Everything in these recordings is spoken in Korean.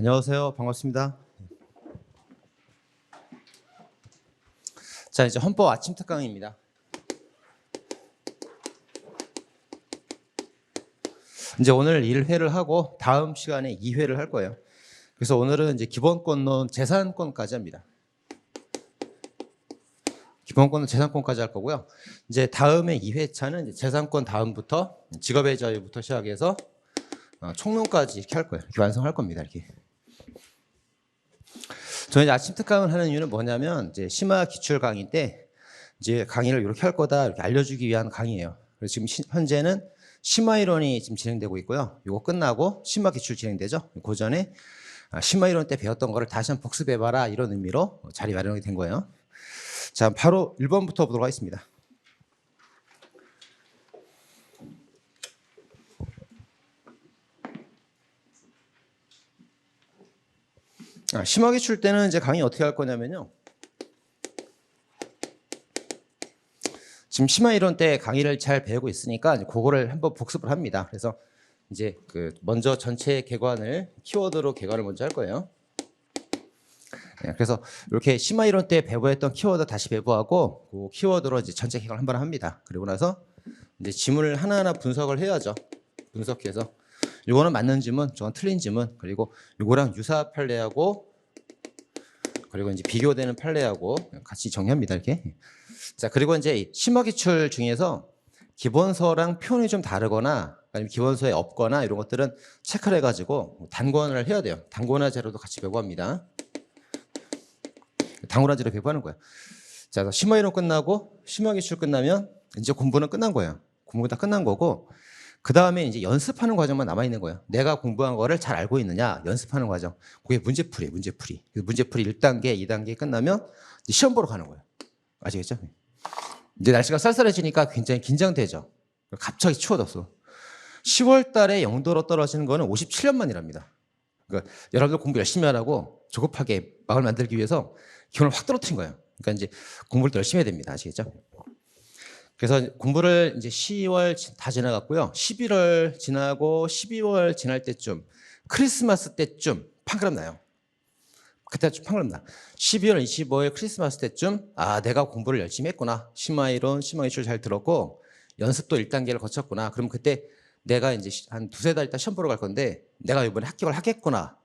안녕하세요. 반갑습니다. 자, 이제 헌법 아침 특강입니다. 이제 오늘 1회를 하고 다음 시간에 2회를 할 거예요. 그래서 오늘은 이제 기본권론 재산권까지 합니다. 기본권은 재산권까지 할 거고요. 이제 다음에 2회차는 이제 재산권 다음부터 직업의 자유부터 시작해서 총론까지 이렇게 할 거예요. 이렇게 완성할 겁니다. 이렇게. 저는 이제 아침 특강을 하는 이유는 뭐냐면 이제 심화 기출 강의 때 이제 강의를 이렇게 할 거다 이렇게 알려주기 위한 강의예요. 그래서 지금 현재는 심화 이론이 지금 진행되고 있고요. 이거 끝나고 심화 기출 진행되죠. 그 전에 심화 이론 때 배웠던 거를 다시 한번 복습해봐라 이런 의미로 자리 마련이 된 거예요. 자, 바로 1번부터 보도록 하겠습니다. 심화 기출 때는 이제 강의 어떻게 할 거냐면요. 지금 심화 이론 때 강의를 잘 배우고 있으니까 이제 그거를 한번 복습을 합니다. 그래서 이제 먼저 전체 개관을 키워드로 개관을 먼저 할 거예요. 그래서 이렇게 심화 이론 때 배부했던 키워드 다시 배부하고 그 키워드로 이제 전체 개관을 한번 합니다. 그리고 나서 이제 지문을 하나하나 분석을 해야죠. 분석해서 이거는 맞는 지문, 저건 틀린 지문, 그리고 이거랑 유사 판례하고 그리고 이제 비교되는 판례하고 같이 정리합니다. 이렇게. 자, 그리고 이제 심화 기출 중에서 기본서랑 표현이 좀 다르거나 아니면 기본서에 없거나 이런 것들은 체크를 해가지고 단권을 해야 돼요. 단권화 재료도 같이 배부합니다. 단권화 재료 배부하는 거예요. 자, 그래서 심화 이론 끝나고 심화 기출 끝나면 이제 공부는 끝난 거예요. 공부가 다 끝난 거고 그 다음에 이제 연습하는 과정만 남아 있는 거예요. 내가 공부한 거를 잘 알고 있느냐 연습하는 과정. 그게 문제풀이. 문제풀이 1단계, 2단계 끝나면 이제 시험 보러 가는 거예요. 아시겠죠? 이제 날씨가 쌀쌀해지니까 굉장히 긴장되죠. 갑자기 추워졌어. 10월 달에 0도로 떨어지는 거는 57년 만이랍니다. 그러니까 여러분들 공부 열심히 하라고 조급하게 막을 만들기 위해서 기온을 확 떨어뜨린 거예요. 그러니까 이제 공부를 더 열심히 해야 됩니다. 아시겠죠? 그래서 공부를 이제 10월 다 지나갔고요. 11월 지나고 12월 지날 때쯤 크리스마스 때쯤 판가름 나요. 그때 좀 판가름 나. 12월 25일 크리스마스 때쯤 내가 공부를 열심히 했구나. 심화 이론, 심화 기출 잘 들었고 연습도 1단계를 거쳤구나. 그럼 그때 내가 이제 한 두세 달 있다 시험 보러 갈 건데 내가 이번에 합격을 하겠구나.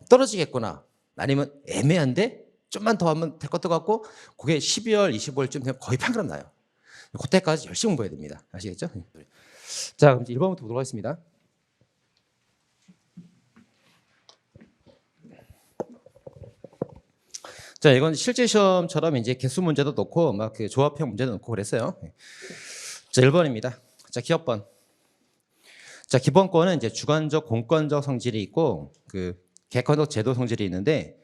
떨어지겠구나. 아니면 애매한데 좀만 더 하면 될 것도 같고 그게 12월 25일쯤 되면 거의 판가름 나요. 그때까지 열심히 공부해야 됩니다. 아시겠죠? 자, 그럼 이제 1번부터 보도록 하겠습니다. 자, 이건 실제 시험처럼 이제 개수 문제도 넣고 막 그 조합형 문제도 넣고 그랬어요. 자, 1번입니다. 자, 기업번. 자, 기본권은 이제 주관적, 공권적 성질이 있고 객관적 제도 성질이 있는데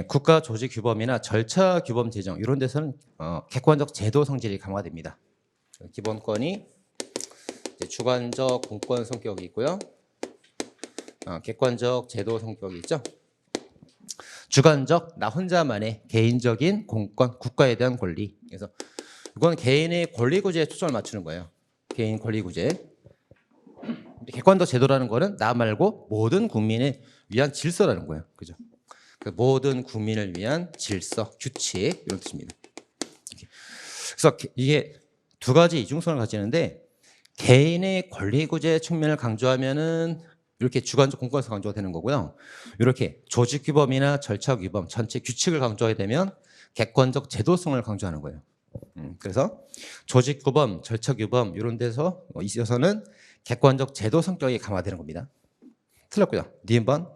국가 조직 규범이나 절차 규범 제정 이런 데서는 객관적 제도 성질이 강화됩니다. 기본권이 이제 주관적 공권 성격이 있고요. 객관적 제도 성격이 있죠. 주관적 나 혼자만의 개인적인 공권, 국가에 대한 권리. 그래서 이건 개인의 권리 구제에 초점을 맞추는 거예요. 개인 권리 구제. 객관적 제도라는 거는 나 말고 모든 국민을 위한 질서라는 거예요. 그죠? 모든 국민을 위한 질서, 규칙 이런 뜻입니다. 그래서 이게 두 가지 이중성을 가지는데 개인의 권리 구제 측면을 강조하면은 이렇게 주관적 공권에서 강조가 되는 거고요. 이렇게 조직 규범이나 절차 규범, 전체 규칙을 강조하게 되면 객관적 제도성을 강조하는 거예요. 그래서 조직 규범, 절차 규범 이런 데서 있어서는 객관적 제도 성격이 강화되는 겁니다. 틀렸고요. 니은번.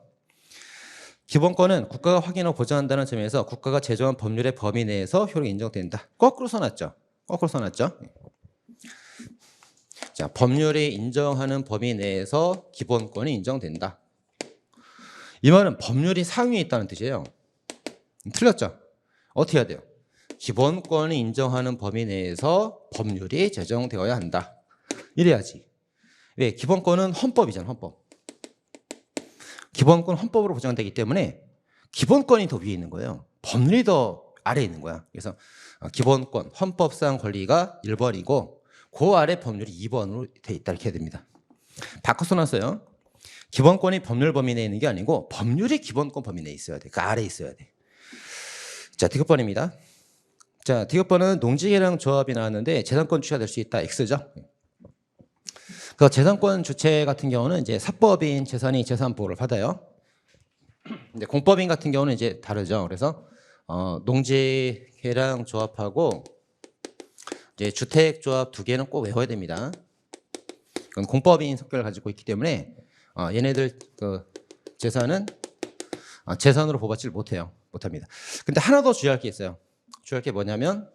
기본권은 국가가 확인하고 보장한다는 점에서 국가가 제정한 법률의 범위 내에서 효력이 인정된다. 거꾸로 써놨죠. 자, 법률이 인정하는 범위 내에서 기본권이 인정된다. 이 말은 법률이 상위에 있다는 뜻이에요. 틀렸죠? 어떻게 해야 돼요? 기본권이 인정하는 범위 내에서 법률이 제정되어야 한다. 이래야지. 왜? 기본권은 헌법이잖아, 헌법. 기본권 헌법으로 보장되기 때문에 기본권이 더 위에 있는 거예요. 법률이 더 아래에 있는 거야. 그래서 기본권, 헌법상 권리가 1번이고 그 아래 법률이 2번으로 돼 있다 이렇게 해야 됩니다. 바꿔 써놨어요. 기본권이 법률 범위 내에 있는 게 아니고 법률이 기본권 범위 내에 있어야 돼. 그 아래에 있어야 돼. 자, 디귿번입니다. 자, 디귿번은 농지계량 조합이 나왔는데 재산권 주체가 될 수 있다. X죠. 그 재산권 주체 같은 경우는 이제 사법인 재산이 재산 보호를 받아요. 근데 공법인 같은 경우는 이제 다르죠. 그래서 농지계량 조합하고 이제 주택 조합 두 개는 꼭 외워야 됩니다. 그건 공법인 성격을 가지고 있기 때문에 얘네들 그 재산은 재산으로 보호받지를 못합니다. 근데 하나 더 주의할 게 있어요. 주의할 게 뭐냐면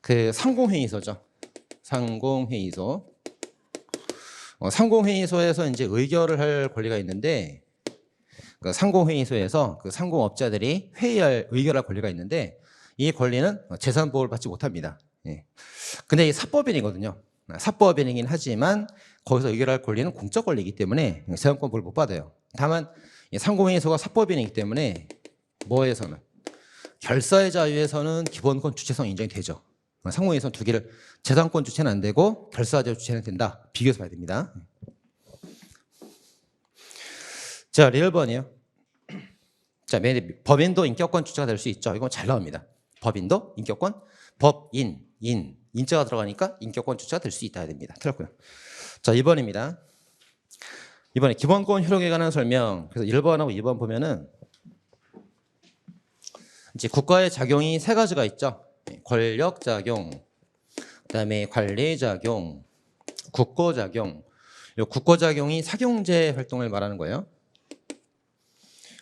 그 상공회의소죠. 상공회의소. 상공회의소에서 이제 의결을 할 권리가 있는데 그 상공회의소에서 그 상공업자들이 회의할 의결할 권리가 있는데 이 권리는 재산 보호를 받지 못합니다. 예. 근데 이 사법인이거든요. 사법인이긴 하지만 거기서 의결할 권리는 공적 권리이기 때문에 재산권 보호를 못 받아요. 다만 상공회의소가 사법인이기 때문에 뭐에서는 결사의 자유에서는 기본권 주체성 인정이 되죠. 상공회의소는 두 개를 재산권 주체는 안 되고 결사 자유 주체는 된다. 비교해서 봐야 됩니다. 자, 리얼번이에요. 자, 법인도 인격권 주체가 될 수 있죠. 이건 잘 나옵니다. 법인도 인격권, 법인, 인자가 들어가니까 인격권 주체가 될 수 있다 됩니다. 틀렸고요. 자, 2번입니다. 이번에 기본권 효력에 관한 설명. 그래서 1번하고 2번 보면은 이제 국가의 작용이 세 가지가 있죠. 권력 작용, 그다음에 관리 작용, 국고 작용. 이 국고 작용이 사경제 활동을 말하는 거예요.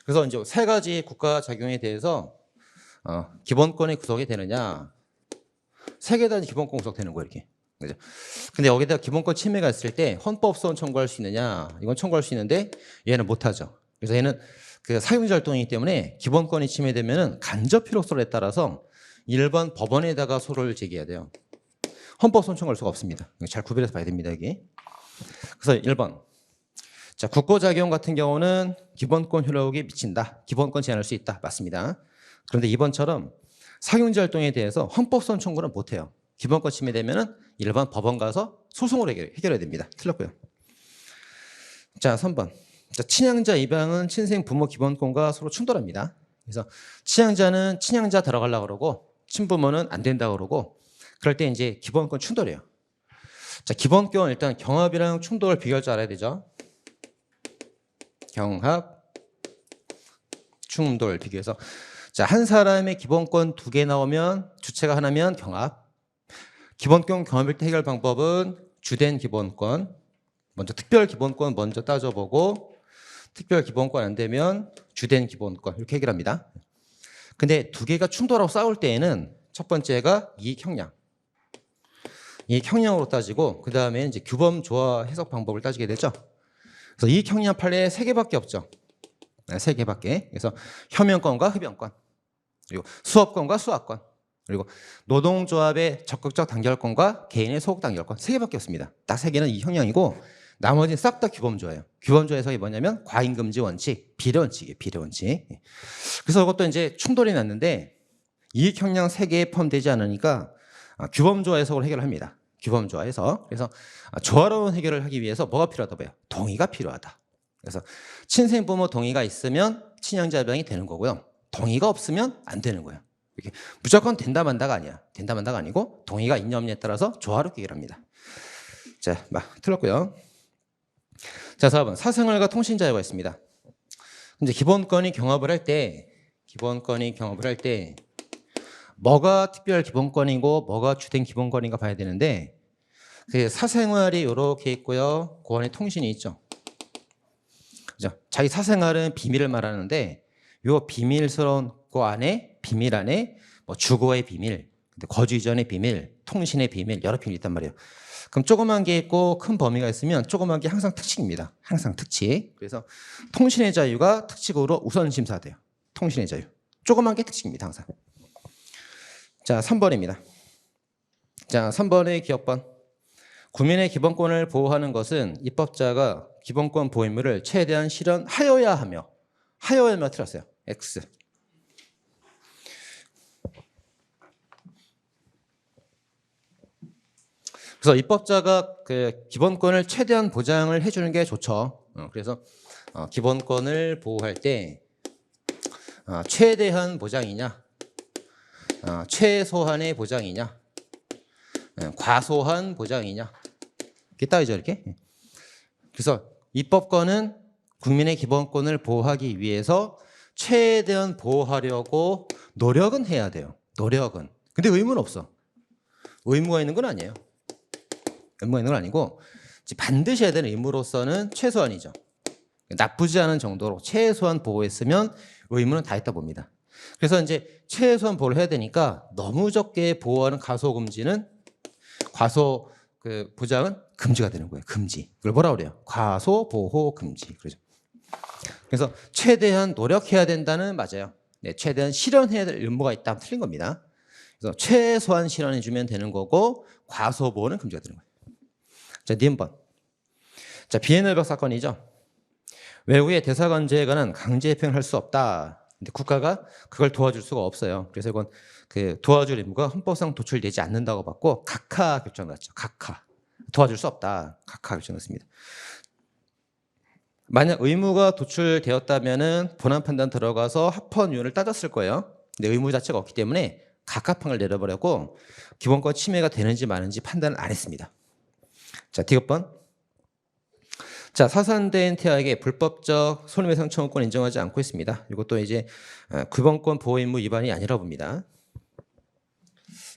그래서 이제 세 가지 국가 작용에 대해서 기본권이 구성이 되느냐? 세 개 다 기본권 구성되는 거예요, 이렇게. 그죠? 근데 여기다 기본권 침해가 있을 때 헌법소원 청구할 수 있느냐? 이건 청구할 수 있는데 얘는 못하죠. 그래서 얘는 그 사용자 활동이기 때문에 기본권이 침해되면은 간접 필요성에 따라서 일반 법원에다가 소를 제기해야 돼요. 헌법소원 청구할 수가 없습니다. 잘 구별해서 봐야 됩니다, 이게. 그래서 1번. 자, 국고작용 같은 경우는 기본권 효력이 미친다. 기본권 제한할 수 있다. 맞습니다. 그런데 2번처럼 사용자 활동에 대해서 헌법소원 청구는 못해요. 기본권 침해되면은 일반 법원 가서 소송으로 해결해야 됩니다. 틀렸고요. 자, 3번. 자, 친양자 입양은 친생 부모 기본권과 서로 충돌합니다. 그래서 친양자는 친양자 들어가려고 그러고 친부모는 안 된다고 그러고 그럴 때 이제 기본권 충돌이에요. 자, 기본권 일단 경합이랑 충돌 비교할 줄 알아야 되죠. 경합, 충돌 비교해서 자, 한 사람의 기본권 두 개 나오면 주체가 하나면 경합. 기본권 경합일 때 해결 방법은 주된 기본권 먼저 특별 기본권 먼저 따져보고 특별 기본권 안 되면 주된 기본권 이렇게 해결합니다. 근데 두 개가 충돌하고 싸울 때에는 첫 번째가 이익 형량. 이익 형량으로 따지고 그 다음에 이제 규범 조화 해석 방법을 따지게 되죠. 그래서 이익 형량 판례 세 개밖에 없죠. 세 개밖에. 그래서 혐의권과 흡연권, 그리고 수업권과 수학권, 그리고 노동조합의 적극적 단결권과 개인의 소극 단결권 세 개밖에 없습니다. 딱 세 개는 이 형량이고 나머지는 싹 다 규범조예요. 규범조 해석이 뭐냐면 과잉금지 원칙, 비례 원칙이에요. 비례 원칙. 그래서 이것도 이제 충돌이 났는데 이익 형량 세 개에 포함되지 않으니까 규범조 해석을 해결합니다. 규범조화 해석. 그래서 조화로운 해결을 하기 위해서 뭐가 필요하다 봐요? 동의가 필요하다. 그래서 친생부모 동의가 있으면 친양자 입양이 되는 거고요. 동의가 없으면 안 되는 거예요. 이렇게 무조건 된다 만다가 아니야. 된다 만다가 아니고 동의가 있냐 없냐에 따라서 조화롭게 해결합니다. 자, 틀었고요. 자, 4번 사생활과 통신자유가 있습니다. 이제 기본권이 경합을 할 때 뭐가 특별 기본권이고 뭐가 주된 기본권인가 봐야 되는데 그 사생활이 이렇게 있고요. 그 안에 통신이 있죠. 그죠? 자기 사생활은 비밀을 말하는데 요 비밀스러운 그 안에 비밀 안에 뭐 주거의 비밀, 거주 이전의 비밀, 통신의 비밀 여러 비밀이 있단 말이에요. 그럼 조그만 게 있고 큰 범위가 있으면 조그만 게 항상 특칙입니다. 항상 특칙. 그래서 통신의 자유가 특칙으로 우선 심사돼요. 통신의 자유. 조그만 게 특칙입니다. 항상. 자, 3번입니다. 자, 3번의 기억번. 국민의 기본권을 보호하는 것은 입법자가 기본권 보호 의무를 최대한 실현하여야 하며 틀었어요. X. 그래서 입법자가 그 기본권을 최대한 보장을 해주는 게 좋죠. 그래서 기본권을 보호할 때 최대한 보장이냐, 최소한의 보장이냐, 과소한 보장이냐, 이게 딱이죠, 이렇게. 그래서 입법권은 국민의 기본권을 보호하기 위해서 최대한 보호하려고 노력은 해야 돼요. 노력은. 근데 의무는 없어. 의무가 있는 건 아니에요. 의무가 있는 건 아니고 반드시 해야 되는 의무로서는 최소한이죠. 나쁘지 않은 정도로 최소한 보호했으면 의무는 다 했다 봅니다. 그래서 이제 최소한 보호를 해야 되니까 너무 적게 보호하는 과소금지는 보장은 금지가 되는 거예요. 금지. 이걸 뭐라 그래요? 과소보호금지. 그렇죠. 그래서 최대한 노력해야 된다는 맞아요. 네, 최대한 실현해야 될 의무가 있다면 틀린 겁니다. 그래서 최소한 실현해주면 되는 거고 과소보호는 금지가 되는 거예요. 자, 니은번. 자, 비엔널벽 사건이죠. 외국의 대사관제에 관한 강제 집행을 할 수 없다. 근데 국가가 그걸 도와줄 수가 없어요. 그래서 이건 도와줄 의무가 헌법상 도출되지 않는다고 봤고 각하 결정 났죠. 각하. 도와줄 수 없다. 각하 결정 났습니다. 만약 의무가 도출되었다면은 본안 판단 들어가서 합헌 유연을 따졌을 거예요. 근데 의무 자체가 없기 때문에 각하판을 내려버렸고 기본권 침해가 되는지 마는지 판단을 안 했습니다. 자, 디귿번. 자, 사산된 태아에게 불법적 손해배상 청구권 인정하지 않고 있습니다. 이것도 이제 기본권 보호 의무 위반이 아니라 봅니다.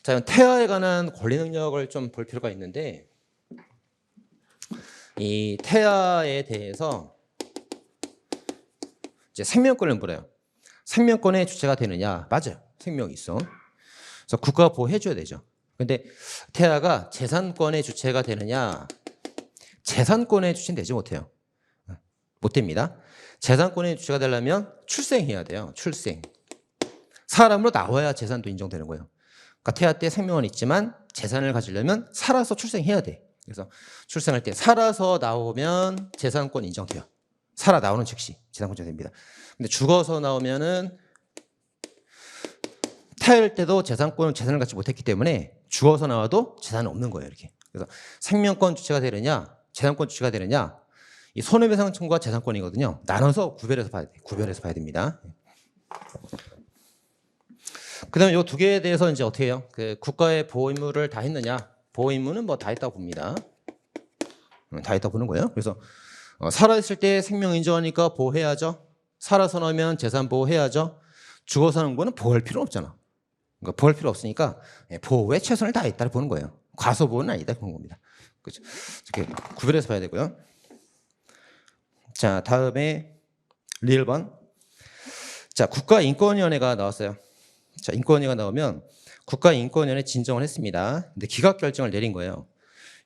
자, 태아에 관한 권리 능력을 좀 볼 필요가 있는데 이 태아에 대해서 이제 생명권을 물어요. 생명권의 주체가 되느냐? 맞아요. 생명이 있어. 그래서 국가가 보호해줘야 되죠. 근데 태아가 재산권의 주체가 되느냐? 재산권의 주체는 되지 못해요. 못 됩니다. 재산권의 주체가 되려면 출생해야 돼요. 출생. 사람으로 나와야 재산도 인정되는 거예요. 그러니까 태아 때 생명은 있지만 재산을 가지려면 살아서 출생해야 돼. 그래서 출생할 때 살아서 나오면 재산권 인정돼요. 살아 나오는 즉시 재산권 인정됩니다. 근데 죽어서 나오면은 태어날 때도 재산을 갖지 못했기 때문에 죽어서 나와도 재산은 없는 거예요. 이렇게. 그래서 생명권 주체가 되느냐, 재산권 주체가 되느냐, 이 손해배상 청구가 재산권이거든요. 나눠서 구별해서 봐야 돼. 구별해서 봐야 됩니다. 그다음에 이 두 개에 대해서 이제 어떻게 해요? 국가의 보호 의무를 다 했느냐? 보호 의무는 뭐 다 했다고 봅니다. 다 했다고 보는 거예요. 그래서 살아있을 때 생명 인정하니까 보호해야죠. 살아서 나오면 재산 보호해야죠. 죽어서 사는 거는 보호할 필요는 없잖아. 그러니까 보호할 필요 없으니까 보호에 최선을 다했다를 보는 거예요. 과소보호는 아니다 보는 겁니다. 그렇죠? 이렇게 구별해서 봐야 되고요. 자, 다음에 리을번. 자, 국가인권위원회가 나왔어요. 자, 인권위가 나오면 국가인권위원회 진정을 했습니다. 근데 기각결정을 내린 거예요.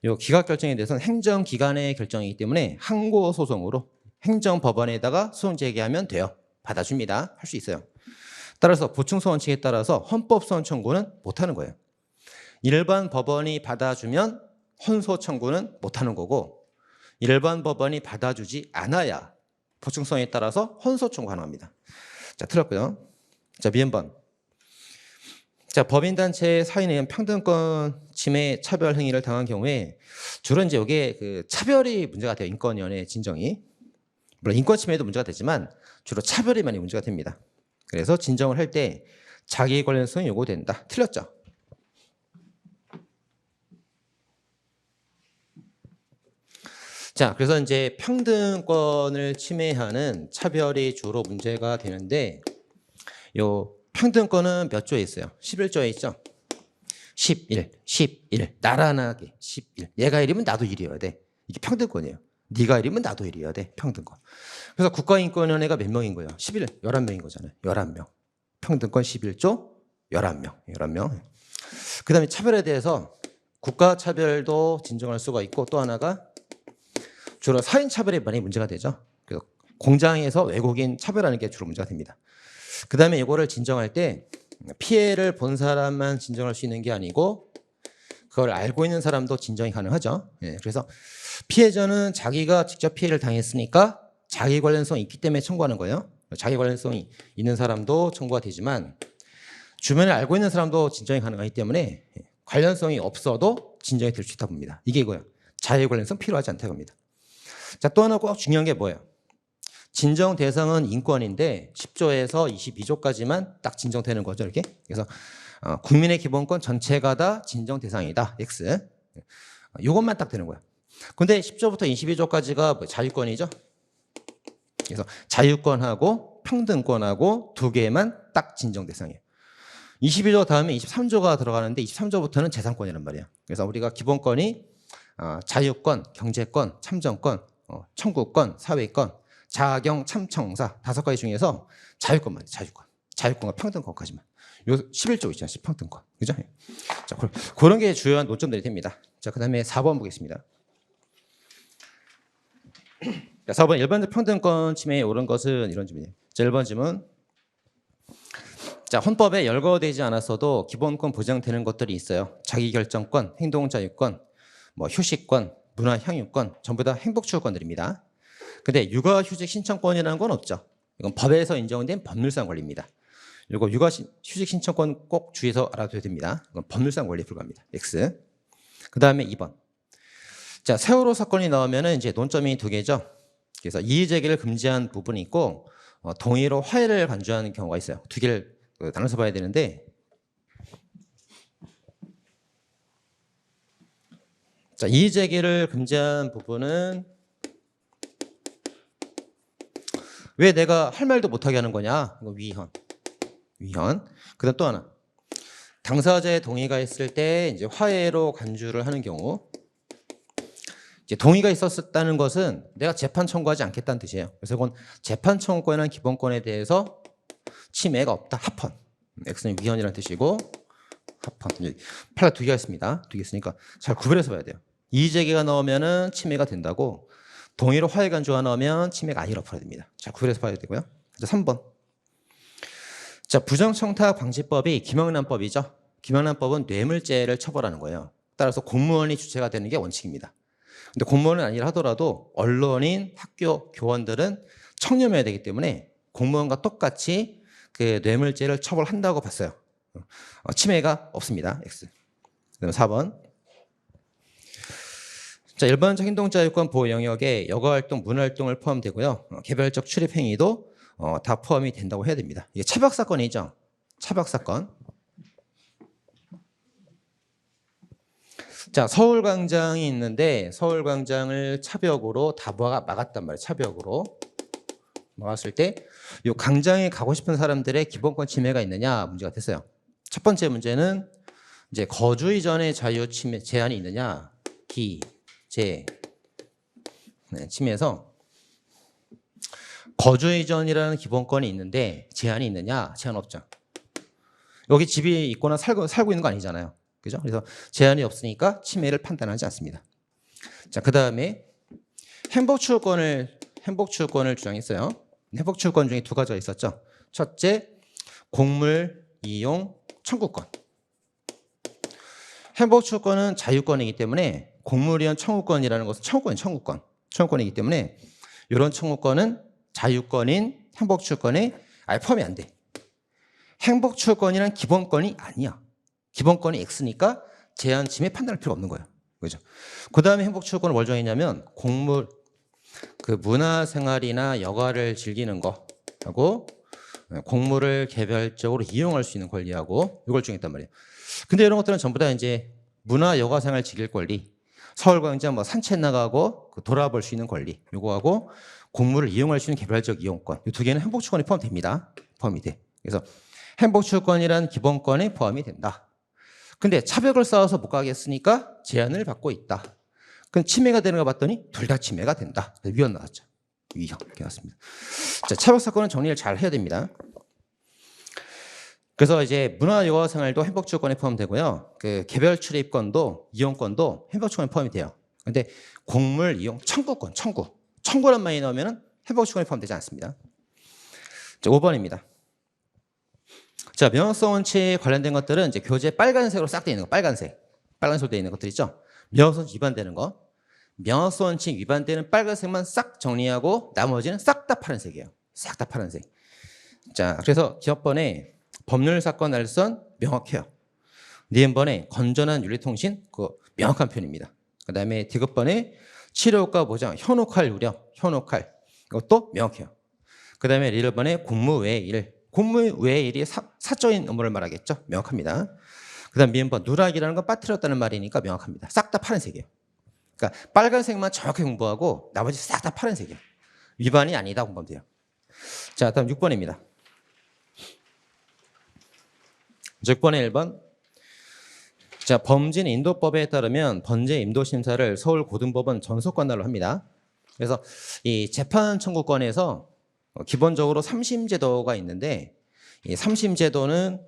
이 기각결정에 대해서는 행정기관의 결정이기 때문에 항고소송으로 행정법원에다가 소송 제기하면 돼요. 받아줍니다. 할 수 있어요. 따라서 보충소원칙에 따라서 헌법소원 청구는 못하는 거예요. 일반 법원이 받아주면 헌소 청구는 못하는 거고 일반 법원이 받아주지 않아야 보충소원에 따라서 헌소 청구 가능합니다. 자, 틀렸고요. 자, 미음번. 자, 법인단체 사인에 의한 평등권 침해 차별 행위를 당한 경우에 주로 이제 이게 차별이 문제가 돼요. 인권위원회 진정이. 물론 인권 침해도 문제가 되지만 주로 차별이 많이 문제가 됩니다. 그래서 진정을 할 때 자기 관련성이 요구된다. 틀렸죠? 자, 그래서 이제 평등권을 침해하는 차별이 주로 문제가 되는데 요 평등권은 몇 조에 있어요? 11조에 있죠? 11. 나란하게 11. 얘가 1이면 나도 1이어야 돼. 이게 평등권이에요. 네가 1이면 나도 1이어야 돼. 평등권. 그래서 국가인권위원회가 몇 명인 거예요? 11명인 거잖아요. 11명. 평등권 11조 11명. 그 다음에 차별에 대해서 국가차별도 진정할 수가 있고 또 하나가 주로 사인차별에 많이 문제가 되죠. 그래서 공장에서 외국인 차별하는 게 주로 문제가 됩니다. 그 다음에 이거를 진정할 때 피해를 본 사람만 진정할 수 있는 게 아니고 그걸 알고 있는 사람도 진정이 가능하죠. 그래서 피해자는 자기가 직접 피해를 당했으니까 자기 관련성이 있기 때문에 청구하는 거예요. 자기 관련성이 있는 사람도 청구가 되지만 주변에 알고 있는 사람도 진정이 가능하기 때문에 관련성이 없어도 진정이 될 수 있다 봅니다. 이게 이거예요. 자기 관련성 필요하지 않다고 합니다. 자, 또 하나 꼭 중요한 게 뭐예요? 진정 대상은 인권인데 10조에서 22조까지만 딱 진정되는 거죠. 이렇게. 그래서 국민의 기본권 전체가 다 진정 대상이다. X. 이것만 딱 되는 거야. 근데 10조부터 22조까지가 자유권이죠. 그래서 자유권하고 평등권하고 두 개만 딱 진정 대상이에요. 22조 다음에 23조가 들어가는데 23조부터는 재산권이란 말이에요. 그래서 우리가 기본권이 자유권, 경제권, 참정권, 청구권, 사회권, 자경, 참청사 5가지 중에서 자유권 말이에요. 자유권. 자유권과 평등권까지만. 요 11조 있잖아요. 평등권. 그죠? 자, 그런 게 주요한 논점들이 됩니다. 자, 그다음에 4번 보겠습니다. 자, 4번 일반적 평등권 침해에 옳은 것은 이런 질문이에요. 자, 1번 질문. 자, 헌법에 열거되지 않았어도 기본권 보장되는 것들이 있어요. 자기결정권, 행동자유권, 휴식권, 문화향유권 전부 다 행복추구권들입니다. 근데 육아휴직 신청권이라는 건 없죠. 이건 법에서 인정된 법률상 권리입니다. 이거 육아휴직 신청권 꼭 주의해서 알아둬야 됩니다. 이건 법률상 권리에 불과합니다. X. 그 다음에 2번. 자, 세월호 사건이 나오면은 이제 논점이 두 개죠. 그래서 이의제기를 금지한 부분이 있고 동의로 화해를 간주하는 경우가 있어요. 두 개를 나눠서 봐야 되는데, 자, 이의제기를 금지한 부분은 왜 내가 할 말도 못하게 하는 거냐? 이거 위헌. 그다음 또 하나. 당사자의 동의가 있을 때 이제 화해로 간주를 하는 경우, 이제 동의가 있었다는 것은 내가 재판 청구하지 않겠다는 뜻이에요. 그래서 이건 재판 청구권이라는 기본권에 대해서 침해가 없다. 합헌. X는 위헌이라는 뜻이고 합헌. 팔가 두 개가 있습니다. 두 개 있으니까 잘 구별해서 봐야 돼요. 이의제기가 나오면은 침해가 된다고, 동의로 화해 간주가 나오면 침해가 아니라고 봐야 됩니다. 잘 구별해서 봐야 되고요. 자, 3번. 자, 부정청탁 방지법이 김영란법이죠. 김영란법은 뇌물죄를 처벌하는 거예요. 따라서 공무원이 주체가 되는 게 원칙입니다. 근데 공무원은 아니라 하더라도 언론인, 학교, 교원들은 청렴해야 되기 때문에 공무원과 똑같이 그 뇌물죄를 처벌한다고 봤어요. 침해가 없습니다. X. 그다음 4번. 자, 일반적 행동자유권 보호 영역에 여가활동, 문화활동을 포함되고요. 개별적 출입행위도 다 포함이 된다고 해야 됩니다. 이게 차벽사건이죠. 차벽사건. 자, 서울광장이 있는데 서울광장을 차벽으로 다 막았단 말이에요. 차벽으로 막았을 때 이 광장에 가고 싶은 사람들의 기본권 침해가 있느냐 문제가 됐어요. 첫 번째 문제는 이제 거주 이전의 자유 침해 제한이 있느냐, 침해에서 거주 이전이라는 기본권이 있는데 제한이 있느냐, 제한 없죠. 여기 집이 있거나 살고 있는 거 아니잖아요. 그죠? 그래서 제한이 없으니까 침해를 판단하지 않습니다. 자, 그 다음에 행복추구권을 주장했어요. 행복추구권 중에 두 가지가 있었죠. 첫째, 곡물 이용 청구권. 행복추구권은 자유권이기 때문에 곡물 이용 청구권이라는 것은 청구권이기 때문에 이런 청구권은 자유권인 행복추구권에 아예 포함이 안 돼. 행복추구권이란 기본권이 아니야. 기본권이 X니까 제한 침해 판단할 필요가 없는 거예요. 그죠? 그 다음에 행복추구권을 뭘 정했냐면 곡물, 그 문화생활이나 여가를 즐기는 거 하고 곡물을 개별적으로 이용할 수 있는 권리하고 이걸 정했단 말이에요. 근데 이런 것들은 전부 다 이제 문화 여가생활 즐길 권리, 서울광장 산책 나가고 돌아볼 수 있는 권리, 요거하고 곡물을 이용할 수 있는 개별적 이용권, 이 두 개는 행복추구권에 포함됩니다. 포함이 돼. 그래서 행복추구권이란 기본권에 포함이 된다. 근데 차벽을 쌓아서 못 가게 했으니까 제한을 받고 있다. 그럼 침해가 되는가 봤더니 둘 다 침해가 된다. 위헌 나왔죠. 위헌 이렇게 나왔습니다. 자, 차벽 사건은 정리를 잘 해야 됩니다. 그래서 이제 문화여가생활도 행복추구권에 포함되고요. 그 개별 출입권도 이용권도 행복추구권에 포함이 돼요. 근데 곡물 이용 청구란 말이 나오면은 행복추구권에 포함되지 않습니다. 자, 5번입니다. 자, 명확성 원칙에 관련된 것들은 이제 교재 빨간색으로 싹 돼 있는 거, 빨간색으로 돼 있는 것들 있죠. 명확성 위반되는 거, 명확성 원칙 위반되는 빨간색만 싹 정리하고 나머지는 싹 다 파란색이에요. 싹 다 파란색. 자, 그래서 기업번에 법률 사건 알선 명확해요. 니은번에 건전한 윤리통신 그 명확한 표현입니다. 그다음에 디귿번에 치료효과 보장 현혹할 우려, 이것도 명확해요. 그 다음에 1번에 공무외의 일. 공무외의 일이 사적인 업무를 말하겠죠. 명확합니다. 그 다음 미음번 누락이라는 건 빠뜨렸다는 말이니까 명확합니다. 싹 다 파란색이에요. 그러니까 빨간색만 정확히 공부하고 나머지 싹 다 파란색이에요. 위반이 아니다 공부하면 돼요. 자, 다음 6번입니다. 6번에 1번. 자, 범죄 인도법에 따르면 범죄 인도 심사를 서울고등법원 전속관할로 합니다. 그래서 이 재판 청구권에서 기본적으로 3심 제도가 있는데 이 3심 제도가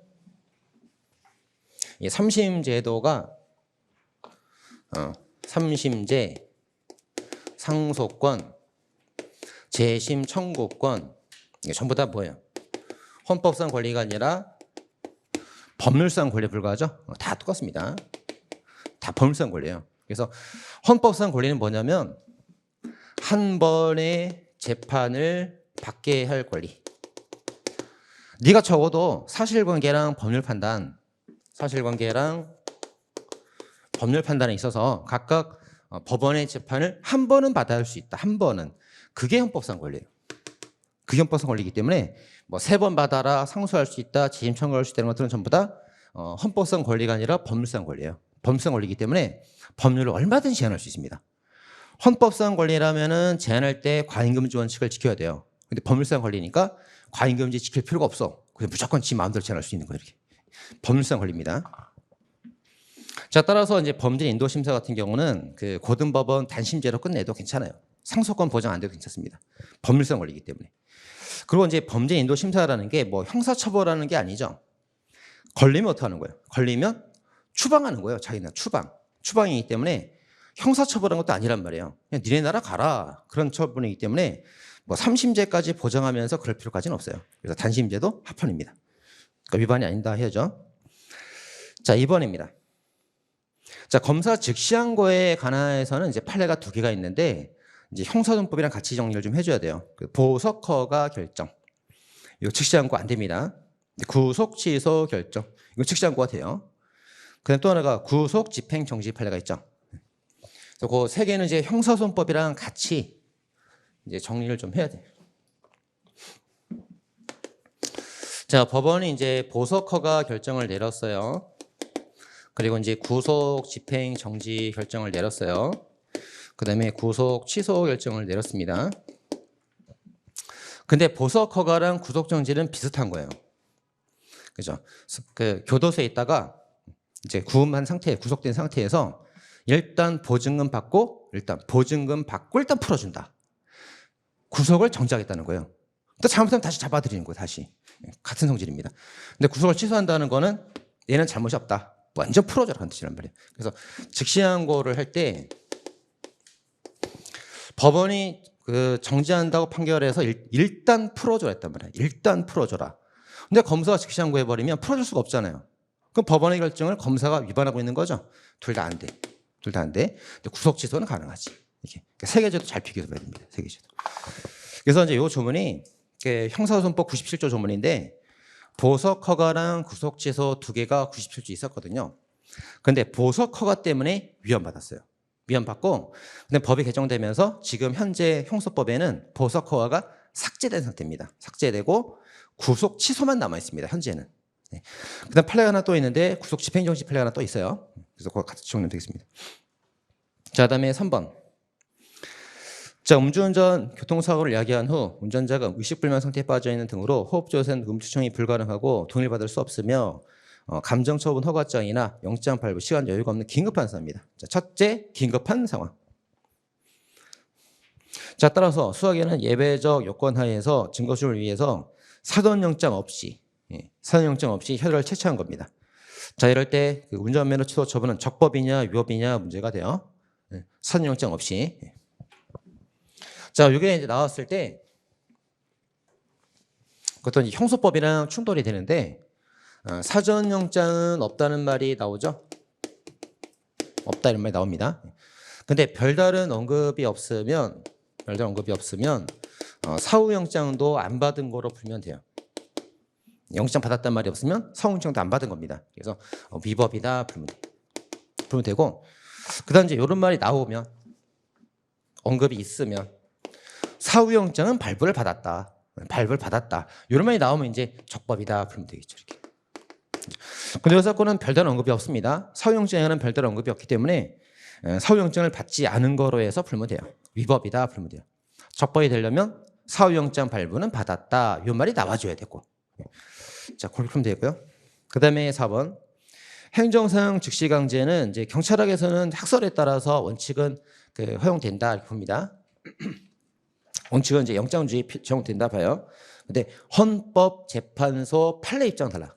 3심제, 상소권, 재심 청구권 이게 전부 다 뭐예요? 헌법상 권리가 아니라 법률상 권리에 불과하죠? 다 똑같습니다. 다 법률상 권리예요. 그래서 헌법상 권리는 뭐냐면 한 번의 재판을 받게 할 권리. 네가 적어도 사실관계랑 법률 판단에 있어서 각각 법원의 재판을 한 번은 받아야 할 수 있다. 한 번은. 그게 헌법상 권리예요. 그게 헌법상 권리이기 때문에 뭐 3번 받아라, 상소할 수 있다, 재심 청구할 수 있다는 것들은 전부 다 헌법상 권리가 아니라 법률상 권리예요. 법률상 권리이기 때문에 법률을 얼마든지 제한할 수 있습니다. 헌법상 권리라면은 제한할 때 과잉금지 원칙을 지켜야 돼요. 근데 법률상 권리니까 과잉금지 지킬 필요가 없어. 그냥 무조건 지 마음대로 제한할 수 있는 거예요. 이렇게. 법률상 권리입니다. 자, 따라서 이제 범죄 인도 심사 같은 경우는 그 고등법원 단심제로 끝내도 괜찮아요. 상소권 보장 안 돼도 괜찮습니다. 법률상 권리이기 때문에. 그리고 이제 범죄 인도 심사라는 게 뭐 형사처벌하는 게 아니죠. 걸리면 어떻게 하는 거예요? 걸리면 추방하는 거예요. 자기는 추방이기 때문에 형사처벌한 것도 아니란 말이에요. 그냥 니네 나라 가라. 그런 처분이기 때문에 뭐 3심제까지 보장하면서 그럴 필요까지는 없어요. 그래서 단심제도 합헌입니다. 그러니까 위반이 아니다 해야죠. 자, 2번입니다. 자, 검사 즉시한 거에 관해서는 이제 판례가 2개가 있는데 이제 형사소송법이랑 같이 정리를 좀 해줘야 돼요. 보석허가 결정. 이거 즉시한 거 안 됩니다. 구속 취소 결정. 이거 즉시한 거가 돼요. 그다음 또 하나가 구속 집행 정지 판례가 있죠. 그래서 그 3개는 이제 형사소송법이랑 같이 이제 정리를 좀 해야 돼요. 자, 법원이 이제 보석허가 결정을 내렸어요. 그리고 이제 구속 집행 정지 결정을 내렸어요. 그다음에 구속 취소 결정을 내렸습니다. 근데 보석 허가랑 구속 정지는 비슷한 거예요. 그죠? 그 교도소에 있다가 이제 구속된 상태에서 일단 보증금 받고 일단 풀어준다. 구속을 정지하겠다는 거예요. 또 잘못하면 다시 잡아들이는 거예요. 다시 같은 성질입니다. 근데 구속을 취소한다는 거는 얘는 잘못이 없다. 완전 풀어줘라는 뜻이란 말이에요. 그래서 즉시항고를 할 때 법원이 그 정지한다고 판결해서 일단 풀어줘라 했단 말이에요. 일단 풀어줘라. 근데 검사가 즉시항고 해버리면 풀어줄 수가 없잖아요. 그럼 법원의 결정을 검사가 위반하고 있는 거죠. 둘 다 안 돼. 둘 다 안 돼. 근데 구속 취소는 가능하지. 이렇게 그러니까 세계제도 잘 비교해서 봐야 됩니다. 세계제도. 그래서 이제 이 조문이 형사소송법 97조 조문인데 보석 허가랑 구속 취소 2개가 97조 있었거든요. 근데 보석 허가 때문에 위헌받았어요. 위헌받고 근데 법이 개정되면서 지금 현재 형소법에는 보석 허가가 삭제된 상태입니다. 삭제되고 구속 취소만 남아 있습니다. 현재는. 네. 그다음 판례가 하나 또 있는데 구속 집행정지 판례가 하나 또 있어요. 그래서 그거 같이 정리하면 되겠습니다. 자, 그다음에 3번. 자, 음주운전 교통사고를 야기한 후 운전자가 의식불명 상태에 빠져 있는 등으로 호흡조사는 음주청이 불가능하고 동의를 받을 수 없으며 감정처분 허가장이나 영장 발부 시간 여유가 없는 긴급한 상황입니다. 자, 첫째, 긴급한 상황. 자, 따라서 수학에는 예외적 요건 하에서 증거수를 위해서 사전영장 없이 혈혈을 채취한 겁니다. 자, 이럴 때 그 운전면허 취소 처분은 적법이냐 위법이냐 문제가 돼요. 사전영장 없이. 자, 이게 이제 나왔을 때 그것도 이제 형소법이랑 충돌이 되는데 사전영장은 없다는 말이 나오죠. 없다 이런 말이 나옵니다. 근데 별다른 언급이 없으면 사후영장도 안 받은 거로 풀면 돼요. 영장 받았단 말이 없으면 사후영장도 안 받은 겁니다. 그래서 위법이다 풀면 되고 그다음 이제 이런 말이 나오면 언급이 있으면 사후영장은 발부를 받았다. 발부를 받았다. 이런 말이 나오면 이제 적법이다 그러면 되겠죠. 이렇게. 근데 이 사건은 별다른 언급이 없습니다. 사후영장에는 별다른 언급이 없기 때문에 사후영장을 받지 않은 거로 해서 풀면 돼요. 위법이다 풀면 돼요. 적법이 되려면 사후영장 발부는 받았다. 이 말이 나와줘야 되고. 자, 그렇게 풀면 되고요. 그 다음에 4번. 행정상 즉시강제는 이제 경찰학에서는 학설에 따라서 원칙은 허용된다 이렇게 봅니다. 원칙은 이제 영장주의 적용된다 봐요. 근데 헌법재판소 판례 입장 달라.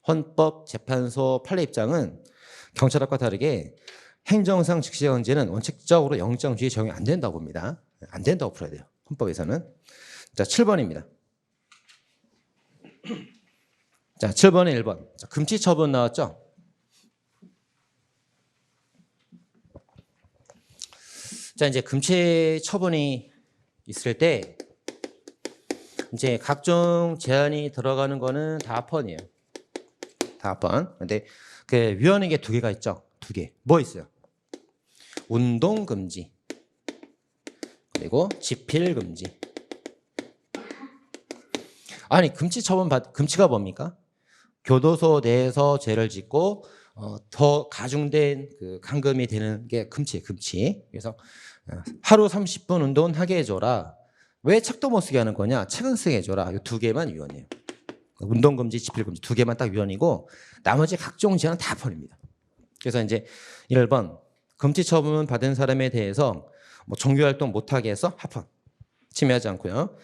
헌법재판소 판례 입장은 경찰학과 다르게 행정상 즉시강제는 원칙적으로 영장주의 적용이 안 된다고 봅니다. 안 된다고 풀어야 돼요. 헌법에서는. 자, 7번입니다. 자, 7번에 1번. 자, 금치처분 나왔죠? 자, 이제 금치처분이 있을 때 이제 각종 제한이 들어가는 거는 다 합헌이에요. 다 합헌. 근데 그 위헌인 게 2개가 있죠. 2개. 뭐 있어요? 운동 금지. 그리고 집필 금지. 아니, 금치가 뭡니까? 교도소 내에서 죄를 짓고 더 가중된 그 감금이 되는 게 금치예요. 금치. 그래서 하루 30분 운동은 하게 해줘라. 왜 책도 못 쓰게 하는 거냐? 책은 쓰게 해줘라. 이 2개만 위헌이에요. 운동금지, 집필금지 2개만 딱 위헌이고 나머지 각종 제한은 다 합헌입니다. 그래서 이제 1번 금치처분 받은 사람에 대해서 뭐 종교활동 못하게 해서 합헌. 침해하지 않고요.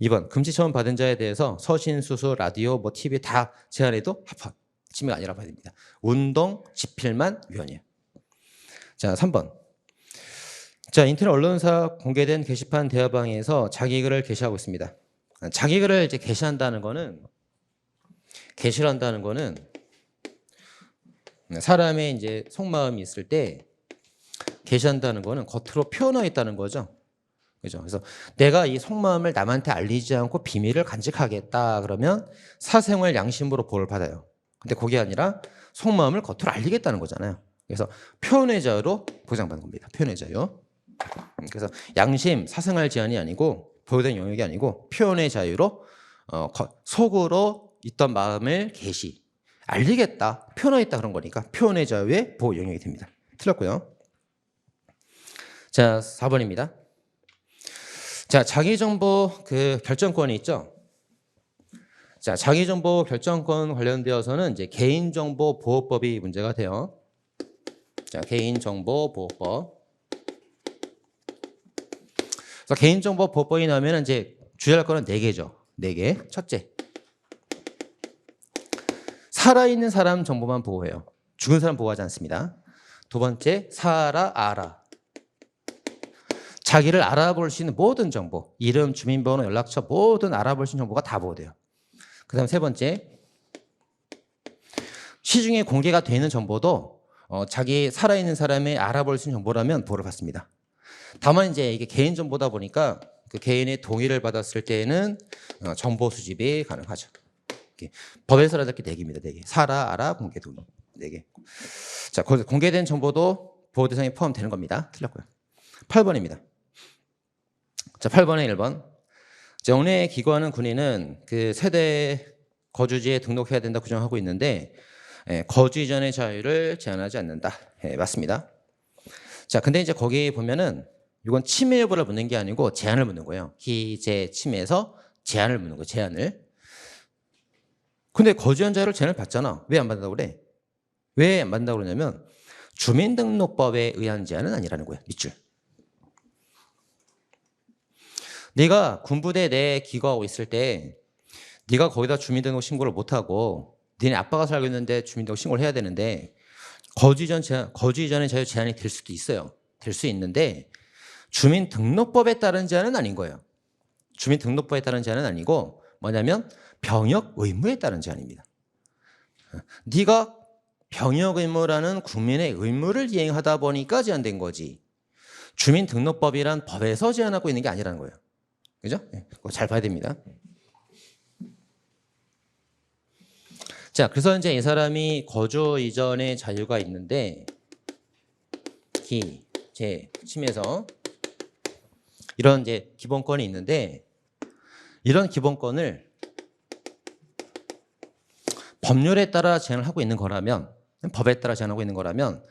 2번 금치처분 받은 자에 대해서 서신, 수수, 라디오, 뭐 TV 다 제한해도 합헌. 침해가 아니라 봐야 됩니다. 운동, 집필만 위헌이에요. 자, 3번. 자, 인터넷 언론사 공개된 게시판 대화방에서 자기 글을 게시하고 있습니다. 자기 글을 이제 게시를 한다는 거는 사람의 이제 속마음이 있을 때 게시한다는 거는 겉으로 표현하겠다는 거죠. 그죠? 그래서 내가 이 속마음을 남한테 알리지 않고 비밀을 간직하겠다 그러면 사생활 양심으로 보호를 받아요. 근데 그게 아니라 속마음을 겉으로 알리겠다는 거잖아요. 그래서 표현의 자유로 보장받는 겁니다. 표현의 자유. 그래서 양심, 사생활 제한이 아니고 보호된 영역이 아니고 표현의 자유로 속으로 있던 마음을 알리겠다, 표현하겠다 그런 거니까 표현의 자유의 보호 영역이 됩니다. 틀렸고요. 자, 4번입니다. 자, 자기정보 그 결정권이 있죠. 자, 자기정보 결정권 관련되어서는 이제 개인정보보호법이 문제가 돼요. 자, 개인정보보호법. 그래서 개인정보보호법이 나오면 이제 주의할 거는 4개죠. 4개. 첫째, 살아있는 사람 정보만 보호해요. 죽은 사람 보호하지 않습니다. 2번째, 알아. 자기를 알아볼 수 있는 모든 정보, 이름, 주민번호, 연락처 모든 알아볼 수 있는 정보가 다 보호돼요. 그 다음 3번째, 시중에 공개가 되는 정보도 자기 살아있는 사람의 알아볼 수 있는 정보라면 보호를 받습니다. 다만 이제 이게 개인정보다 보니까 그 개인의 동의를 받았을 때에는 정보 수집이 가능하죠. 법에서라도 이렇게 4개입니다. 4개. 알아, 공개, 동의. 4개. 자, 공개된 정보도 보호 대상에 포함되는 겁니다. 틀렸고요. 8번입니다. 자, 8번에 1번. 자, 은혜 기거하는 군인은 그 세대 거주지에 등록해야 된다 규정하고 있는데 거주 이전의 자유를 제한하지 않는다. 맞습니다. 자, 근데 이제 거기 보면은 이건 침해 여부를 묻는 게 아니고 제한을 묻는 거예요. 희재 침해에서 제한을 묻는 거예요. 제한을. 근데 거주한 자유를 제한을 받잖아. 왜 안 받는다고 그래? 왜 안 받는다고 그러냐면 주민등록법에 의한 제한은 아니라는 거예요. 밑줄. 네가 군부대 내에 기거하고 있을 때 네가 거기다 주민등록 신고를 못하고 니네 아빠가 살고 있는데 주민등록 신고를 해야 되는데 거주 이전의 자유 제한이 될 수도 있어요. 될 수 있는데 주민등록법에 따른 제한은 아닌 거예요. 주민등록법에 따른 제한은 아니고 뭐냐면 병역 의무에 따른 제한입니다. 네가 병역 의무라는 국민의 의무를 이행하다 보니까 제한된 거지. 주민등록법이란 법에서 제한하고 있는 게 아니라는 거예요. 그죠? 그거 잘 봐야 됩니다. 자, 그래서 이제 이 사람이 거주 이전의 자유가 있는데 침해서 이런 이제 기본권이 있는데 이런 기본권을 법률에 따라 제한을 하고 있는 거라면, 법에 따라 제한하고 있는 거라면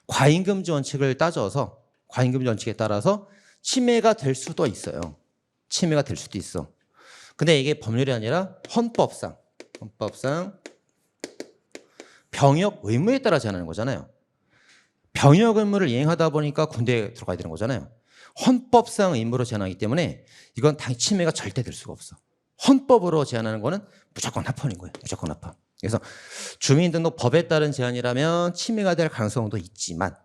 과잉금지 원칙을 따져서 과잉금지 원칙에 따라서 침해가 될 수도 있어요. 침해가 될 수도 있어. 근데 이게 법률이 아니라 헌법상 병역 의무에 따라 제한하는 거잖아요. 병역 의무를 이행하다 보니까 군대에 들어가야 되는 거잖아요. 헌법상 의무로 제한하기 때문에 이건 당연히 침해가 절대 될 수가 없어. 헌법으로 제한하는 거는 무조건 합헌인 거예요. 무조건 합헌. 그래서 주민등록 법에 따른 제한이라면 침해가 될 가능성도 있지만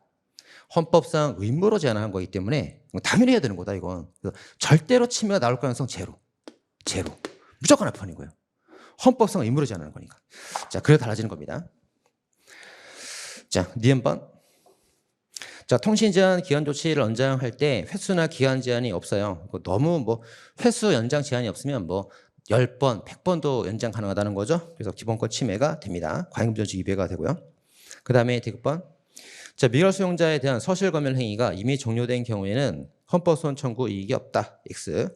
헌법상 의무로 제한하는 거기 때문에 당연히 해야 되는 거다 이건. 그래서 절대로 침해가 나올 가능성 제로. 무조건 합헌인 거예요. 헌법상 의무로 제한하는 거니까. 자, 그래 달라지는 겁니다. 자, 니은번. 자, 통신 제한 기간 조치를 연장할 때 횟수나 기간 제한이 없어요. 너무 횟수 연장 제한이 없으면 10번, 100번도 연장 가능하다는 거죠. 그래서 기본권 침해가 됩니다. 과잉금지 원칙 위배가 되고요. 그 다음에 디귿번. 자, 미결 수용자에 대한 서실 검열 행위가 이미 종료된 경우에는 헌법소원 청구 이익이 없다. X.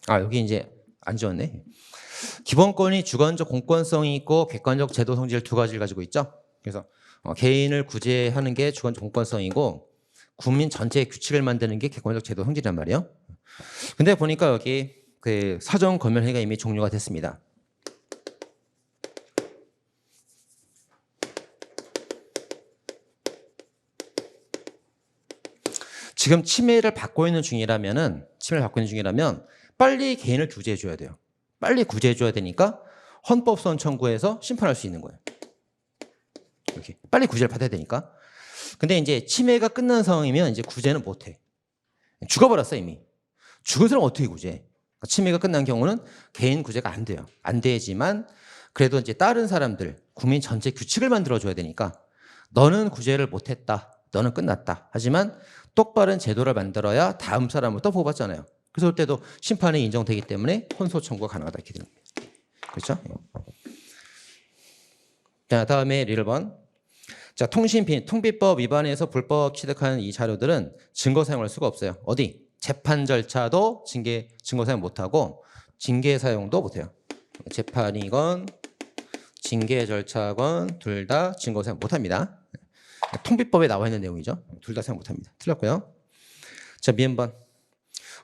여기 이제 안 지웠네. 기본권이 주관적 공권성이 있고 객관적 제도 성질 두 가지를 가지고 있죠. 그래서 개인을 구제하는 게 주관적 공권성이고 국민 전체의 규칙을 만드는 게 객관적 제도 성질이란 말이에요. 근데 보니까 여기 그 사전 검열 행위가 이미 종료가 됐습니다. 지금 침해를 받고 있는 중이라면 빨리 개인을 구제해 줘야 돼요. 빨리 구제해 줘야 되니까 헌법소원 청구해서 심판할 수 있는 거예요. 이렇게 빨리 구제를 받아야 되니까. 근데 이제 침해가 끝난 상황이면 이제 구제는 못 해. 죽어버렸어 이미. 죽은 사람 어떻게 구제해? 침해가 끝난 경우는 개인 구제가 안 돼요. 안 되지만 그래도 이제 다른 사람들 국민 전체 규칙을 만들어 줘야 되니까 너는 구제를 못 했다. 너는 끝났다. 하지만 똑바른 제도를 만들어야 다음 사람을 또 뽑았잖아요. 그래서 그때도 심판이 인정되기 때문에 혼소 청구가 가능하다 이렇게 되는 겁니다. 그렇죠? 자, 다음에 1번. 자, 통비법 위반해서 불법 취득한 이 자료들은 증거 사용할 수가 없어요. 어디? 재판 절차도 증거 사용 못하고 징계 사용도 못해요. 재판이건 징계 절차건 둘 다 증거 사용 못합니다. 통비법에 나와 있는 내용이죠. 둘 다 사용 못합니다. 틀렸고요. 자, 미음번.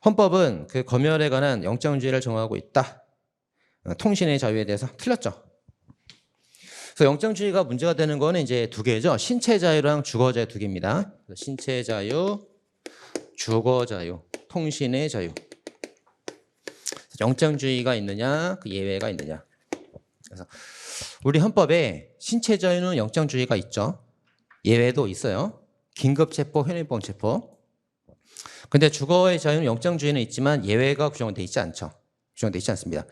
헌법은 그 검열에 관한 영장주의를 정하고 있다. 통신의 자유에 대해서 틀렸죠. 그래서 영장주의가 문제가 되는 거는 이제 두 개죠. 신체 자유랑 주거 자유 두 개입니다. 신체 자유, 주거 자유, 통신의 자유. 영장주의가 있느냐, 그 예외가 있느냐. 그래서 우리 헌법에 신체 자유는 영장주의가 있죠. 예외도 있어요. 긴급체포, 현행범 체포. 근데 주거의 자유는 영장주의는 있지만 예외가 규정은 돼 있지 않죠. 규정돼 있지 않습니다.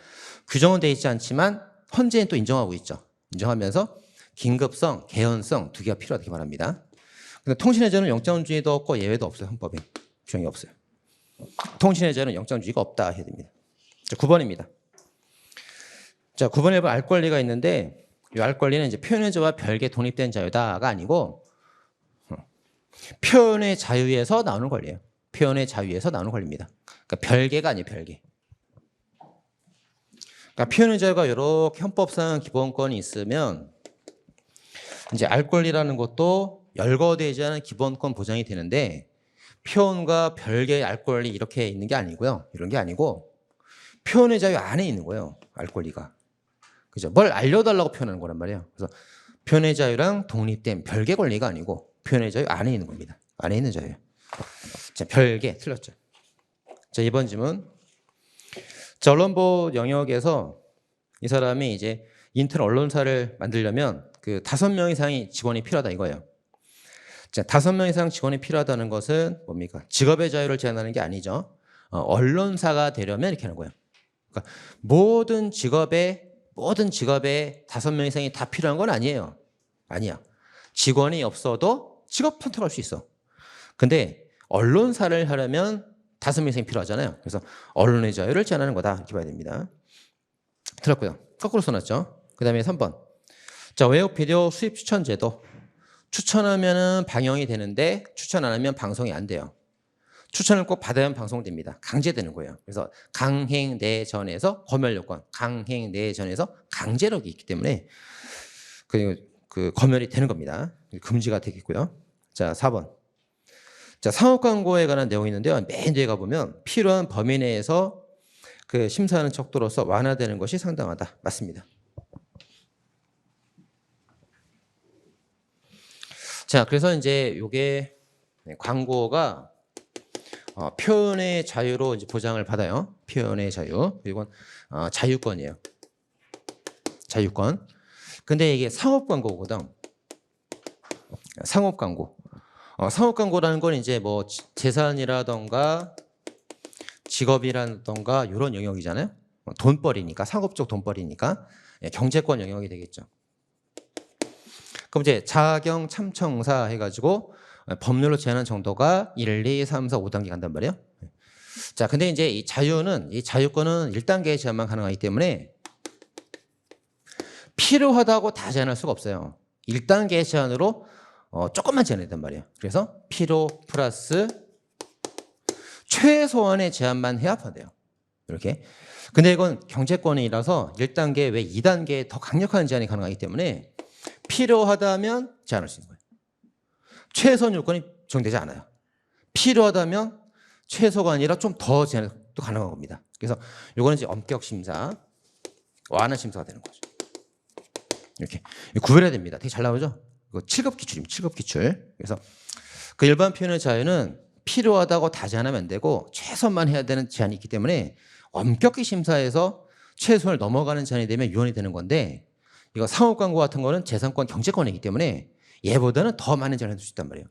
규정은 돼 있지 않지만 헌재는 또 인정하고 있죠. 인정하면서 긴급성, 개연성 두 개가 필요하다고 말합니다. 근데 통신의 자유는 영장주의도 없고 예외도 없어요. 헌법에 규정이 없어요. 통신의 자유는 영장주의가 없다 해야 됩니다. 자, 9번입니다. 자, 9번에 보면 알 권리가 있는데 이 알 권리는 이제 표현의 자유와 별개 독립된 자유다가 아니고 표현의 자유에서 나오는 권리예요. 표현의 자유에서 나오는 권리입니다. 그러니까 별개가 아니에요. 별개. 그러니까 표현의 자유가 이렇게 헌법상 기본권이 있으면 이제 알 권리라는 것도 열거되지 않은 기본권 보장이 되는데 표현과 별개의 알 권리 이렇게 있는 게 아니고요. 이런 게 아니고 표현의 자유 안에 있는 거예요. 알 권리가. 그죠? 뭘 알려달라고 표현하는 거란 말이에요. 그래서 표현의 자유랑 독립된 별개 권리가 아니고 표현의 자유 안에 있는 겁니다. 안에 있는 자유예요. 자, 별개 틀렸죠. 자, 이번 질문. 자, 언론보호 영역에서 이 사람이 이제 인터넷 언론사를 만들려면 그 5명 이상의 직원이 필요하다 이거예요. 자, 5명 이상 직원이 필요하다는 것은 뭡니까? 직업의 자유를 제한하는 게 아니죠. 언론사가 되려면 이렇게 하는 거예요. 그러니까 모든 직업에 5명 이상이 다 필요한 건 아니에요. 아니야. 직원이 없어도 직업 선택할 수 있어. 근데 언론사를 하려면 5명 이상이 필요하잖아요. 그래서 언론의 자유를 제한하는 거다 이렇게 봐야 됩니다. 틀렸고요. 거꾸로 써놨죠. 그 다음에 3번. 자, 외국 비디오 수입 추천 제도. 추천하면은 방영이 되는데 추천 안 하면 방송이 안 돼요. 추천을 꼭 받아야만 방송됩니다. 강제되는 거예요. 그래서 강행내전에서 검열요건, 강행내전에서 강제력이 있기 때문에 그 검열이 되는 겁니다. 금지가 되겠고요. 자, 4번. 자, 상업 광고에 관한 내용이 있는데요. 맨 뒤에 가보면 필요한 범위 내에서 그 심사하는 척도로서 완화되는 것이 상당하다. 맞습니다. 자, 그래서 이제 요게 광고가 표현의 자유로 이제 보장을 받아요. 표현의 자유. 이건 자유권이에요. 자유권. 근데 이게 상업 광고거든. 상업 광고. 상업 광고라는 건 이제 뭐 재산이라던가 직업이라던가 이런 영역이잖아요. 돈벌이니까, 상업적 돈벌이니까 경제권 영역이 되겠죠. 그럼 이제 자경 참청사 해가지고 법률로 제한한 정도가 1, 2, 3, 4, 5단계 간단 말이에요. 자, 근데 이제 이 자유권은 1단계 제한만 가능하기 때문에 필요하다고 다 제한할 수가 없어요. 1단계 제한으로 조금만 제한해야 된단 말이에요. 그래서 필요 플러스 최소한의 제한만 해야 돼요. 이렇게. 근데 이건 경제권이라서 1단계 외 2단계에 더 강력한 제한이 가능하기 때문에 필요하다면 제한할 수 있는 거예요. 최소한 요건이 정되지 않아요. 필요하다면 최소가 아니라 좀 더 제한도 가능한 겁니다. 그래서 요거는 이제 엄격 심사, 완화 심사가 되는 거죠. 이렇게 구별해야 됩니다. 되게 잘 나오죠? 이거 7급 기출입니다. 7급 기출. 그래서 그 일반 표현의 자유는 필요하다고 다 제한하면 안 되고 최소한만 해야 되는 제한이 있기 때문에 엄격히 심사해서 최소한을 넘어가는 제한이 되면 위헌이 되는 건데 이거 상업 광고 같은 거는 재산권 경제권이기 때문에 얘보다는 더 많은 제한을 할 수 있단 말이에요.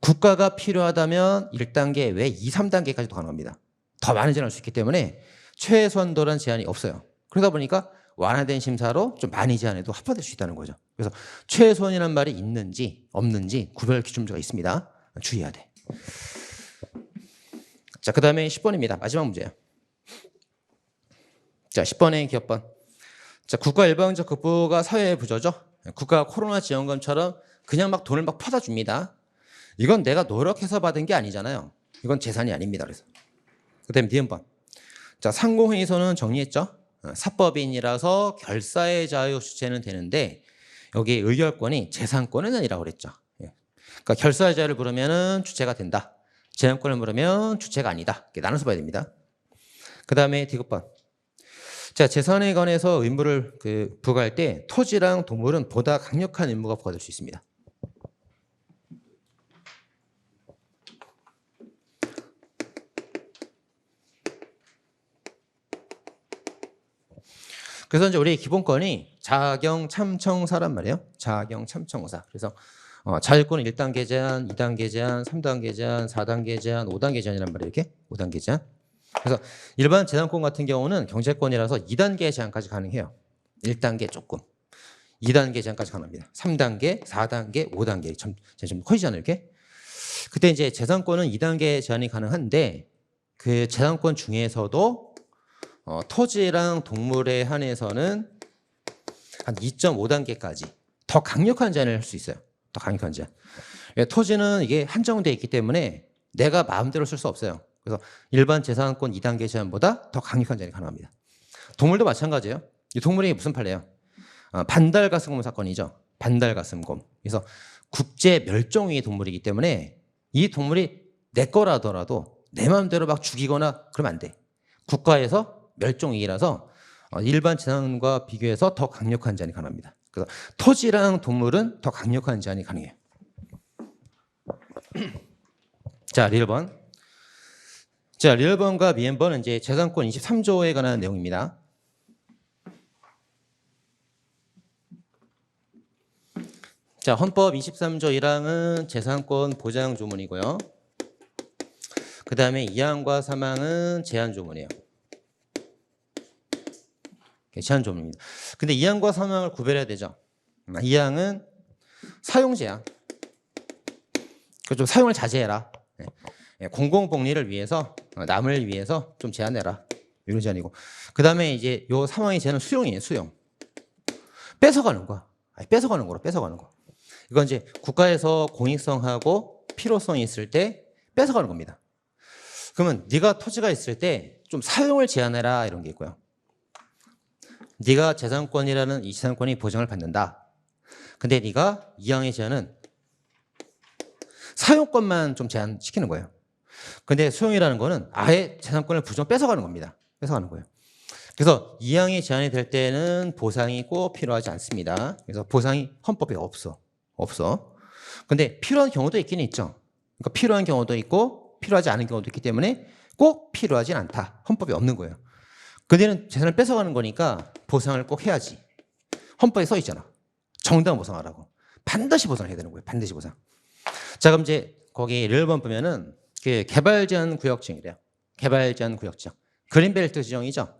국가가 필요하다면 1단계 외 2, 3단계까지도 가능합니다. 더 많은 제한을 할 수 있기 때문에 최소한도란 제한이 없어요. 그러다 보니까 완화된 심사로 좀 많이 제한해도 합법될 수 있다는 거죠. 그래서 최소한이라는 말이 있는지 없는지 구별 기준자가 있습니다. 주의해야 돼. 자, 그 다음에 10번입니다. 마지막 문제예요. 자, 10번의 기업번. 자, 국가 일방적 극부가 사회의 부조죠. 국가가 코로나 지원금처럼 그냥 막 돈을 막 퍼다 줍니다. 이건 내가 노력해서 받은 게 아니잖아요. 이건 재산이 아닙니다. 그래서 그다음에 니은번. 자, 상공회의소는 정리했죠. 사법인이라서 결사의 자유 주체는 되는데 여기 의결권이 재산권은 아니라고 그랬죠. 그러니까 결사의 자유를 부르면은 주체가 된다. 재산권을 물으면 주체가 아니다. 이렇게 나눠서 봐야 됩니다. 그 다음에 디귿번. 자, 재산에 관해서 의무를 부과할 때 토지랑 동물은 보다 강력한 의무가 부과될 수 있습니다. 그래서 이제 우리 기본권이 자경 참청사란 말이에요. 자경 참청사. 그래서 자유권은 1단계 제한, 2단계 제한, 3단계 제한, 4단계 제한, 5단계 제한이란 말이에요. 이렇게 5단계 제한. 그래서 일반 재산권 같은 경우는 경제권이라서 2단계 제한까지 가능해요. 1단계 조금. 2단계 제한까지 가능합니다. 3단계, 4단계, 5단계 좀 커지잖아요. 이렇게. 그때 이제 재산권은 2단계 제한이 가능한데 그 재산권 중에서도 토지랑 동물에 한해서는 한 2.5단계까지 더 강력한 제한을 할 수 있어요. 더 강력한 제한. 토지는 이게 한정되어 있기 때문에 내가 마음대로 쓸 수 없어요. 그래서 일반 재산권 2단계 제한보다 더 강력한 제한이 가능합니다. 동물도 마찬가지예요. 이 동물이 무슨 판례예요? 반달가슴곰 사건이죠. 반달가슴곰. 그래서 국제 멸종위기 동물이기 때문에 이 동물이 내 거라더라도 내 마음대로 막 죽이거나 그러면 안 돼. 국가에서 멸종위기라서 일반 재산과 비교해서 더 강력한 제한이 가능합니다. 그래서 토지랑 동물은 더 강력한 제한이 가능해요. 자, 리얼번. 자, 리얼번과 미엠번은 이제 재산권 23조에 관한 내용입니다. 자, 헌법 23조 1항은 재산권 보장 조문이고요. 그 다음에 2항과 3항은 제한 조문이에요. 제한 조문입니다. 근데 2항과 3항을 구별해야 되죠. 2항은 사용 제한. 좀 사용을 자제해라. 공공복리를 위해서, 남을 위해서 좀 제한해라. 이런 제한이고. 그 다음에 이제 요 3항의 제한은 수용이에요. 수용. 뺏어가는 거야. 뺏어가는 거로 뺏어가는 거. 이건 이제 국가에서 공익성하고 필요성이 있을 때 뺏어가는 겁니다. 그러면 네가 토지가 있을 때 좀 사용을 제한해라 이런 게 있고요. 네가 재산권이라는 이 재산권이 보장을 받는다. 근데 네가 이항의 제한은 사용권만 좀 제한시키는 거예요. 근데 수용이라는 거는 아예 재산권을 부정 뺏어가는 겁니다. 뺏어가는 거예요. 그래서 이항이 제한이 될 때는 보상이 꼭 필요하지 않습니다. 그래서 보상이 헌법에 없어. 근데 필요한 경우도 있긴 있죠. 그러니까 필요한 경우도 있고 필요하지 않은 경우도 있기 때문에 꼭 필요하진 않다. 헌법에 없는 거예요. 그들은 재산을 뺏어가는 거니까 보상을 꼭 해야지. 헌법에 써 있잖아. 정당 보상하라고. 반드시 보상해야 되는 거예요. 반드시 보상. 자, 그럼 이제 거기 1번 보면은 그 개발 제한 구역지형이래요. 개발 제한 구역지형. 그린벨트 지형이죠.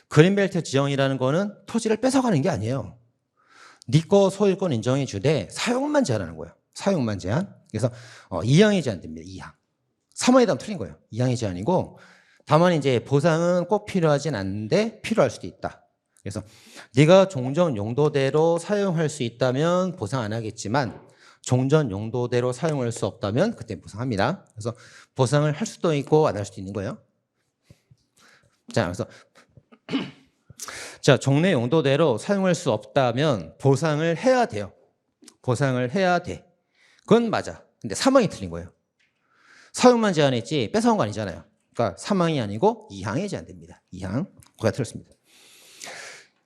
그린벨트 지형이라는 거는 토지를 뺏어가는 게 아니에요. 네 거 소유권 인정해 주되 사용만 제한하는 거예요. 사용만 제한. 그래서 2항이 제한됩니다. 2항. 3항에 대한 틀린 거예요. 2항이 제한이고 다만 이제 보상은 꼭 필요하진 않은데 필요할 수도 있다. 그래서 네가 종전 용도대로 사용할 수 있다면 보상 안 하겠지만 종전 용도대로 사용할 수 없다면 그때 보상합니다. 그래서 보상을 할 수도 있고 안 할 수도 있는 거예요. 자, 그래서 자, 종래 용도대로 사용할 수 없다면 보상을 해야 돼요. 보상을 해야 돼. 그건 맞아. 근데 사망이 틀린 거예요. 사용만 제한했지 뺏어온 거 아니잖아요. 그러니까 사망이 아니고 2항에 제한됩니다. 2항. 그가 틀렸습니다.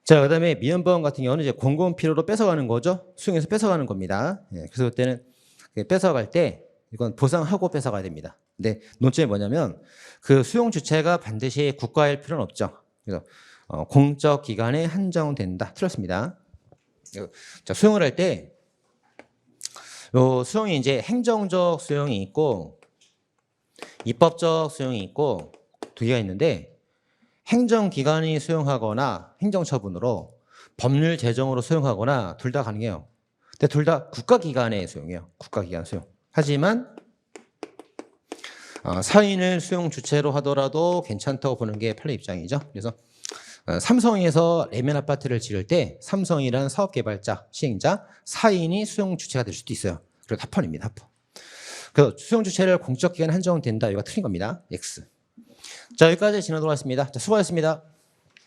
자, 그다음에 미연보험 같은 경우는 이제 공공 필요로 뺏어가는 거죠. 수용해서 뺏어가는 겁니다. 예, 그래서 그때는 뺏어갈 때 이건 보상하고 뺏어가야 됩니다. 근데 논점이 뭐냐면 그 수용 주체가 반드시 국가일 필요는 없죠. 그래서 공적 기관에 한정된다. 틀렸습니다. 자, 수용을 할 때 수용이 이제 행정적 수용이 있고 입법적 수용이 있고 두 개가 있는데 행정기관이 수용하거나 행정처분으로 법률 제정으로 수용하거나 둘 다 가능해요. 근데 둘 다 국가기관의 수용이에요. 국가기관 수용. 하지만 사인을 수용 주체로 하더라도 괜찮다고 보는 게 판례 입장이죠. 그래서 삼성에서 레면 아파트를 지을 때 삼성이라는 사업개발자, 시행자, 사인이 수용 주체가 될 수도 있어요. 그리고 합헌입니다. 합헌. 그래서 수용 주체를 공적 기관에 한정된다. 이거 틀린 겁니다. X. 자, 여기까지 진행하도록 하겠습니다. 자, 수고하셨습니다.